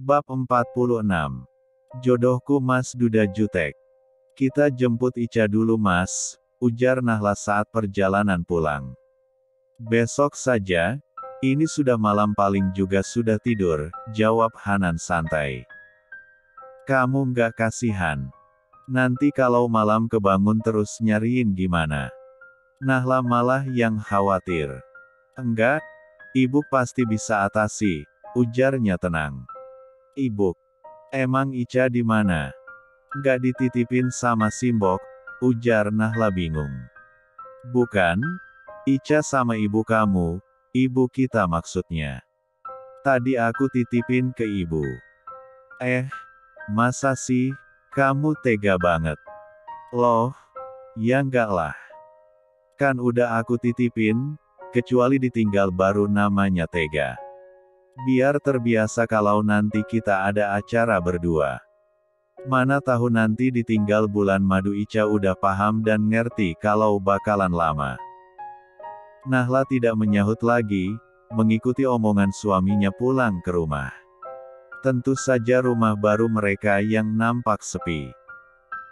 Bab 46. Jodohku Mas Duda Jutek. Kita jemput Ica dulu Mas, ujar Nahla saat perjalanan pulang. Besok saja, ini sudah malam paling juga sudah tidur, jawab Hanan santai. Kamu nggak kasihan? Nanti kalau malam kebangun terus nyariin gimana? Nahla malah yang khawatir. Enggak, Ibu pasti bisa atasi, ujarnya tenang. Ibu, emang Ica di mana? Nggak dititipin sama Simbok, ujar Nahla bingung. Bukan, Ica sama ibu kamu, ibu kita maksudnya. Tadi aku titipin ke ibu. Masa sih, kamu tega banget? Loh, ya enggak lah. Kan udah aku titipin, kecuali ditinggal baru namanya tega. Biar terbiasa kalau nanti kita ada acara berdua. Mana tahu nanti ditinggal bulan madu Ica udah paham dan ngerti kalau bakalan lama. Nahla tidak menyahut lagi, mengikuti omongan suaminya pulang ke rumah. Tentu saja rumah baru mereka yang nampak sepi.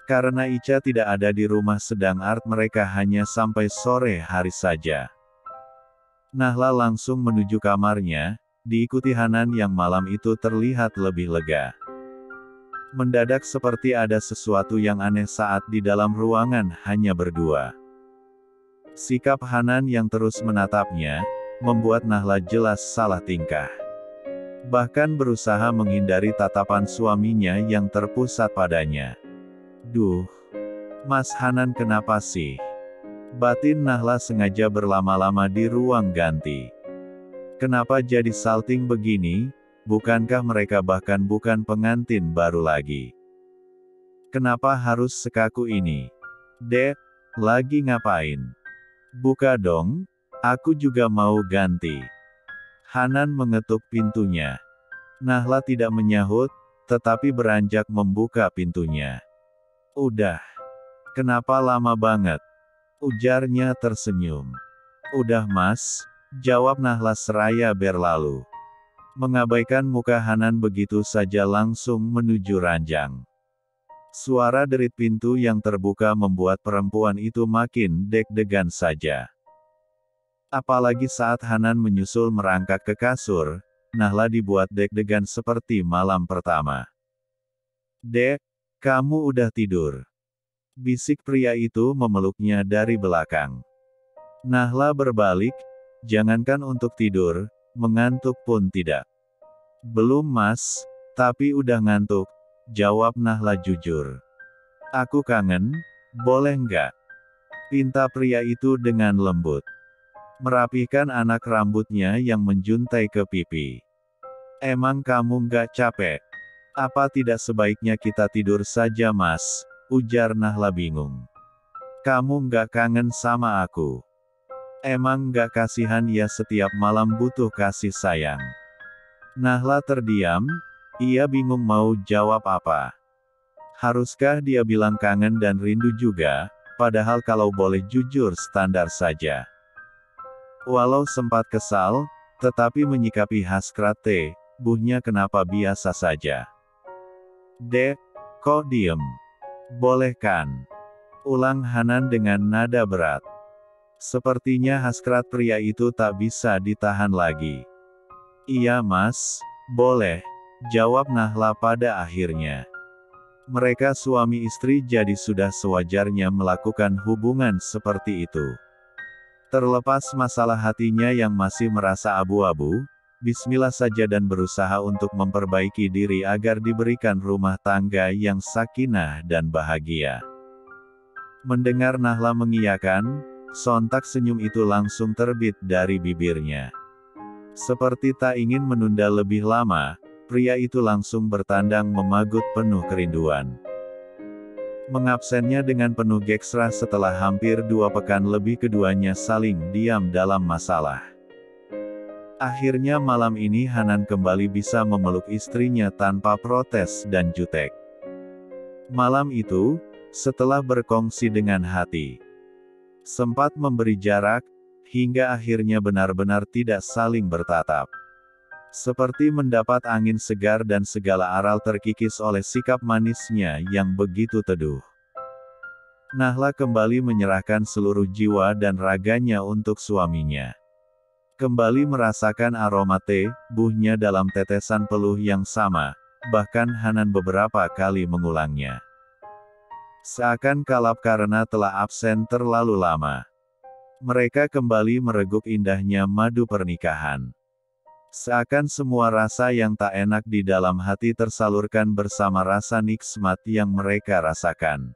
Karena Ica tidak ada di rumah sedang art mereka hanya sampai sore hari saja. Nahla langsung menuju kamarnya, diikuti Hanan yang malam itu terlihat lebih lega. Mendadak seperti ada sesuatu yang aneh saat di dalam ruangan hanya berdua. Sikap Hanan yang terus menatapnya, membuat Nahla jelas salah tingkah. Bahkan berusaha menghindari tatapan suaminya yang terpusat padanya. Duh, Mas Hanan kenapa sih? Batin Nahla sengaja berlama-lama di ruang ganti. Kenapa jadi salting begini? Bukankah mereka bahkan bukan pengantin baru lagi? Kenapa harus sekaku ini? Dek, lagi ngapain? Buka dong, aku juga mau ganti. Hanan mengetuk pintunya. Nahla tidak menyahut, tetapi beranjak membuka pintunya. Udah. Kenapa lama banget? Ujarnya tersenyum. Udah Mas, jawab Nahla seraya berlalu. Mengabaikan muka Hanan begitu saja langsung menuju ranjang. Suara derit pintu yang terbuka membuat perempuan itu makin deg-degan saja. Apalagi saat Hanan menyusul merangkak ke kasur, Nahla dibuat deg-degan seperti malam pertama. Dek, kamu udah tidur? Bisik pria itu memeluknya dari belakang. Nahla berbalik, jangankan untuk tidur, mengantuk pun tidak. Belum Mas, tapi udah ngantuk, jawab Nahla jujur. Aku kangen, boleh nggak? Pinta pria itu dengan lembut. Merapikan anak rambutnya yang menjuntai ke pipi. Emang kamu nggak capek? Apa tidak sebaiknya kita tidur saja Mas? Ujar Nahla bingung. Kamu nggak kangen sama aku? Emang nggak kasihan ya setiap malam butuh kasih sayang? Nahla terdiam, ia bingung mau jawab apa. Haruskah dia bilang kangen dan rindu juga, padahal kalau boleh jujur standar saja. Walau sempat kesal, tetapi menyikapi hasrat buhnya kenapa biasa saja. Dek, kok diem? Boleh kan? Ulang Hanan dengan nada berat. Sepertinya hasrat pria itu tak bisa ditahan lagi. Iya Mas, boleh, jawab Nahla pada akhirnya. Mereka suami istri jadi sudah sewajarnya melakukan hubungan seperti itu. Terlepas masalah hatinya yang masih merasa abu-abu, bismillah saja dan berusaha untuk memperbaiki diri agar diberikan rumah tangga yang sakinah dan bahagia. Mendengar Nahla mengiyakan, sontak senyum itu langsung terbit dari bibirnya. Seperti tak ingin menunda lebih lama, pria itu langsung bertandang memagut penuh kerinduan. Mengabsennya dengan penuh geksra setelah hampir 2 pekan lebih keduanya saling diam dalam masalah. Akhirnya malam ini Hanan kembali bisa memeluk istrinya tanpa protes dan jutek. Malam itu, setelah berkongsi dengan hati, sempat memberi jarak, hingga akhirnya benar-benar tidak saling bertatap. Seperti mendapat angin segar dan segala aral terkikis oleh sikap manisnya yang begitu teduh. Nahla kembali menyerahkan seluruh jiwa dan raganya untuk suaminya. Kembali merasakan aroma teh, buhnya dalam tetesan peluh yang sama, bahkan Hanan beberapa kali mengulangnya. Seakan kalap karena telah absen terlalu lama. Mereka kembali mereguk indahnya madu pernikahan. Seakan semua rasa yang tak enak di dalam hati tersalurkan bersama rasa nikmat yang mereka rasakan.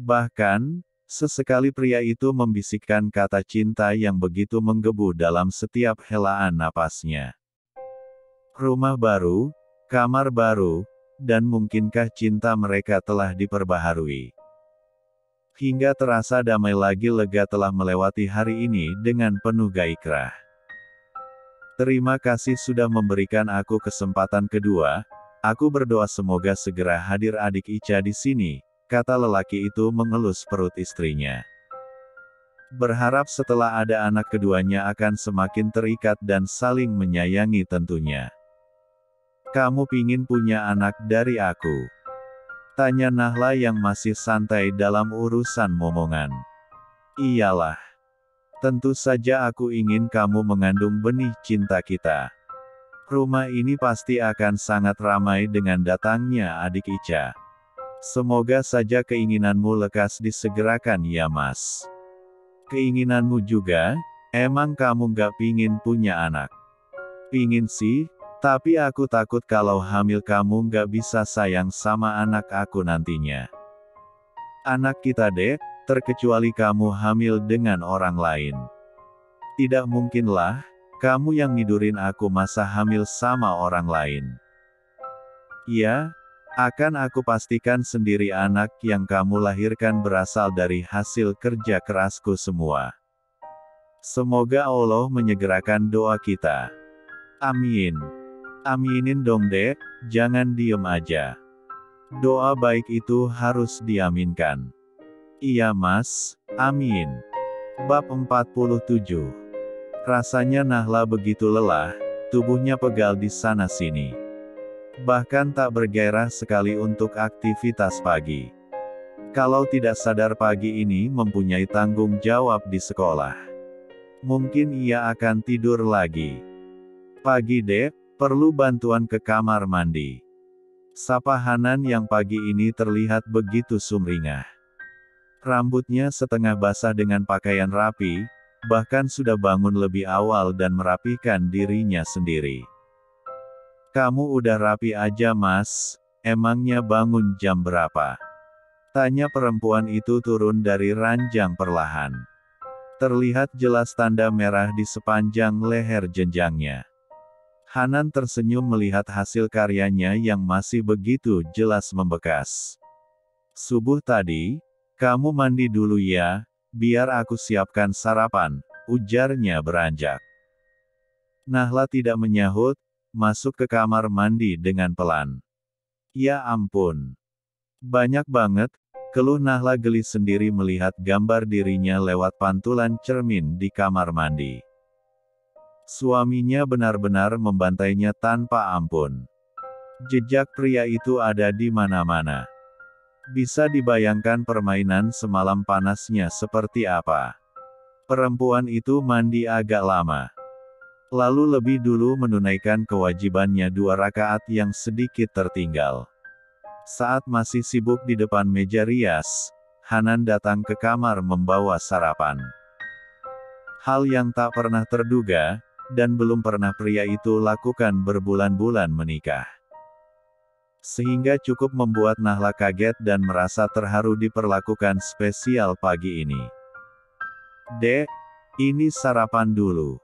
Bahkan, sesekali pria itu membisikkan kata cinta yang begitu menggebu dalam setiap helaan napasnya. Rumah baru, kamar baru, dan mungkinkah cinta mereka telah diperbaharui. Hingga terasa damai lagi lega telah melewati hari ini dengan penuh gairah. Terima kasih sudah memberikan aku kesempatan kedua. Aku berdoa semoga segera hadir adik Ica di sini, kata lelaki itu mengelus perut istrinya. Berharap setelah ada anak keduanya akan semakin terikat dan saling menyayangi tentunya. Kamu pingin punya anak dari aku? Tanya Nahla yang masih santai dalam urusan momongan. Iyalah. Tentu saja aku ingin kamu mengandung benih cinta kita. Rumah ini pasti akan sangat ramai dengan datangnya adik Ica. Semoga saja keinginanmu lekas disegerakan ya mas. Keinginanmu juga, emang kamu gak pingin punya anak? Pingin sih, tapi aku takut kalau hamil kamu gak bisa sayang sama anak aku nantinya. Anak kita dek, terkecuali kamu hamil dengan orang lain. Tidak mungkinlah, kamu yang nidurin aku masa hamil sama orang lain. Ya, akan aku pastikan sendiri anak yang kamu lahirkan berasal dari hasil kerja kerasku semua. Semoga Allah menyegerakan doa kita. Amin. Aminin dong dek, jangan diem aja. Doa baik itu harus diaminkan. Iya mas, amin. Bab 47. Rasanya Nahla begitu lelah, tubuhnya pegal di sana-sini. Bahkan tak bergairah sekali untuk aktivitas pagi. Kalau tidak sadar pagi ini mempunyai tanggung jawab di sekolah. Mungkin ia akan tidur lagi. Pagi dek, perlu bantuan ke kamar mandi. Sapa Hanan yang pagi ini terlihat begitu sumringah. Rambutnya setengah basah dengan pakaian rapi, bahkan sudah bangun lebih awal dan merapikan dirinya sendiri. Kamu udah rapi aja mas, emangnya bangun jam berapa? Tanya perempuan itu turun dari ranjang perlahan. Terlihat jelas tanda merah di sepanjang leher jenjangnya. Hanan tersenyum melihat hasil karyanya yang masih begitu jelas membekas. Subuh tadi, kamu mandi dulu ya, biar aku siapkan sarapan, ujarnya beranjak. Nahla tidak menyahut, masuk ke kamar mandi dengan pelan. Ya ampun. Banyak banget, keluh Nahla geli sendiri melihat gambar dirinya lewat pantulan cermin di kamar mandi. Suaminya benar-benar membantainya tanpa ampun. Jejak pria itu ada di mana-mana. Bisa dibayangkan permainan semalam panasnya seperti apa. Perempuan itu mandi agak lama. Lalu lebih dulu menunaikan kewajibannya 2 rakaat yang sedikit tertinggal. Saat masih sibuk di depan meja rias, Hanan datang ke kamar membawa sarapan. Hal yang tak pernah terduga, dan belum pernah pria itu lakukan berbulan-bulan menikah. Sehingga cukup membuat Nahla kaget dan merasa terharu diperlakukan spesial pagi ini. Dek, ini sarapan dulu.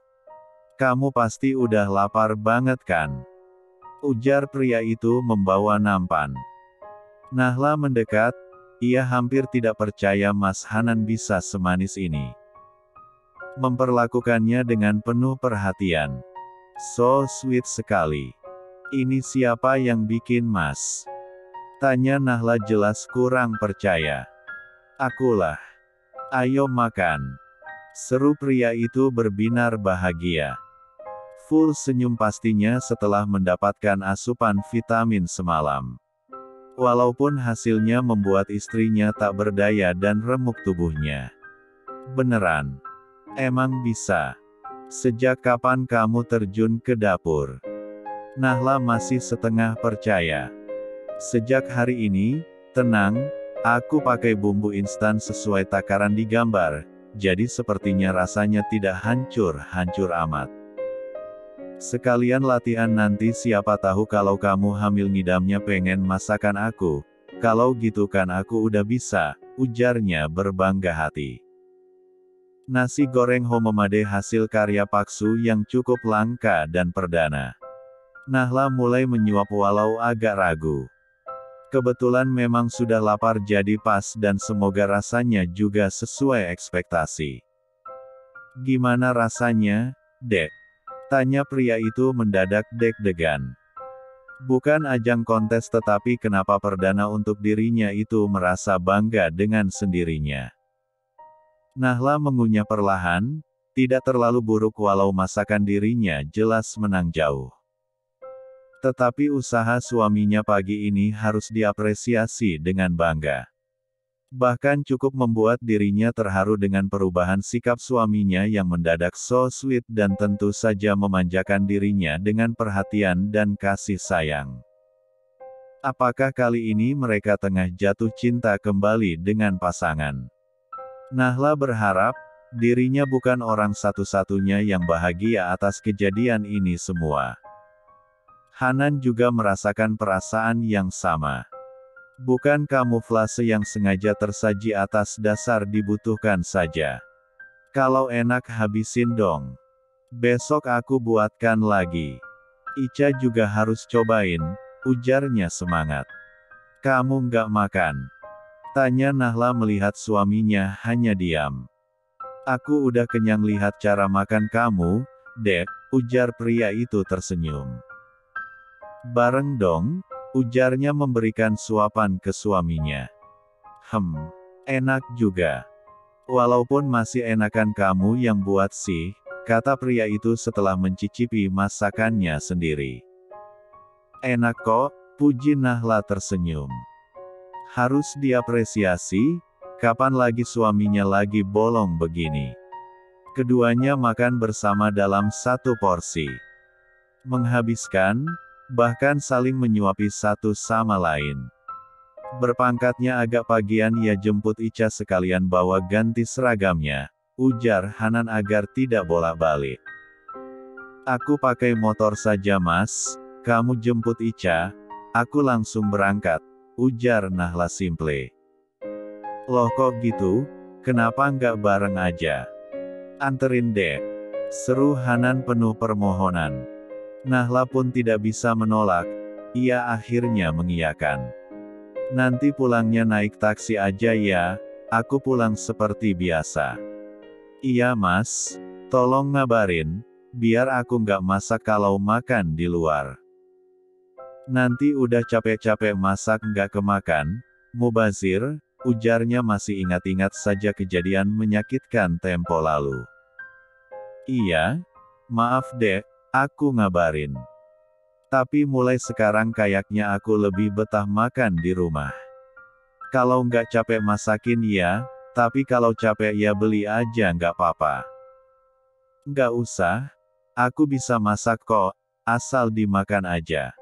Kamu pasti udah lapar banget kan? Ujar pria itu membawa nampan. Nahla mendekat, ia hampir tidak percaya Mas Hanan bisa semanis ini. Memperlakukannya dengan penuh perhatian. So sweet sekali. Ini siapa yang bikin mas? Tanya Nahla jelas kurang percaya. Akulah. Ayo makan. Seru pria itu berbinar bahagia. Full senyum pastinya setelah mendapatkan asupan vitamin semalam. Walaupun hasilnya membuat istrinya tak berdaya dan remuk tubuhnya. Beneran? Emang bisa? Sejak kapan kamu terjun ke dapur? Nahla masih setengah percaya. Sejak hari ini, tenang, aku pakai bumbu instan sesuai takaran di gambar, jadi sepertinya rasanya tidak hancur-hancur amat. Sekalian latihan nanti siapa tahu kalau kamu hamil ngidamnya pengen masakan aku. Kalau gitu kan aku udah bisa, ujarnya berbangga hati. Nasi goreng homemade hasil karya Paksu yang cukup langka dan perdana. Nahla mulai menyuap walau agak ragu. Kebetulan memang sudah lapar jadi pas dan semoga rasanya juga sesuai ekspektasi. Gimana rasanya, Dek? Tanya pria itu mendadak deg-degan. Bukan ajang kontes tetapi kenapa perdana untuk dirinya itu merasa bangga dengan sendirinya. Nahla mengunyah perlahan, tidak terlalu buruk walau masakan dirinya jelas menang jauh. Tetapi usaha suaminya pagi ini harus diapresiasi dengan bangga. Bahkan cukup membuat dirinya terharu dengan perubahan sikap suaminya yang mendadak so sweet dan tentu saja memanjakan dirinya dengan perhatian dan kasih sayang. Apakah kali ini mereka tengah jatuh cinta kembali dengan pasangan? Nahla berharap, dirinya bukan orang satu-satunya yang bahagia atas kejadian ini semua. Hanan juga merasakan perasaan yang sama. Bukan kamuflase yang sengaja tersaji atas dasar dibutuhkan saja. Kalau enak habisin dong. Besok aku buatkan lagi. Ica juga harus cobain, ujarnya semangat. Kamu nggak makan? Tanya Nahla melihat suaminya hanya diam. Aku udah kenyang lihat cara makan kamu, Dek, ujar pria itu tersenyum. Bareng dong, ujarnya memberikan suapan ke suaminya. Enak juga. Walaupun masih enakan kamu yang buat sih, kata pria itu setelah mencicipi masakannya sendiri. Enak kok, puji Nahla tersenyum. Harus diapresiasi, kapan lagi suaminya lagi bolong begini. Keduanya makan bersama dalam satu porsi. Menghabiskan, bahkan saling menyuapi satu sama lain. Berpangkatnya agak pagian ia jemput Ica sekalian bawa ganti seragamnya, ujar Hanan agar tidak bolak-balik. Aku pakai motor saja mas, kamu jemput Ica, aku langsung berangkat, ujar Nahla simple. Loh kok gitu, kenapa nggak bareng aja? Anterin deh, seru Hanan penuh permohonan. Nahla pun tidak bisa menolak, ia akhirnya mengiyakan. Nanti pulangnya naik taksi aja ya, aku pulang seperti biasa. Iya mas, tolong ngabarin, biar aku nggak masak kalau makan di luar. Nanti udah capek-capek masak nggak kemakan, mubazir, ujarnya masih ingat-ingat saja kejadian menyakitkan tempo lalu. Iya, maaf dek. Aku ngabarin. Tapi mulai sekarang kayaknya aku lebih betah makan di rumah. Kalau nggak capek masakin ya, tapi kalau capek ya beli aja nggak apa-apa. Nggak usah, aku bisa masak kok, asal dimakan aja.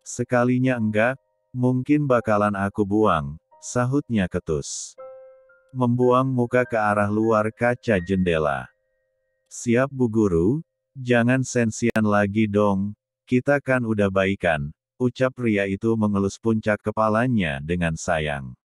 Sekalinya enggak, mungkin bakalan aku buang, sahutnya ketus. Membuang muka ke arah luar kaca jendela. Siap Bu Guru? Jangan sensian lagi dong, kita kan udah baikan, ucap pria itu mengelus puncak kepalanya dengan sayang.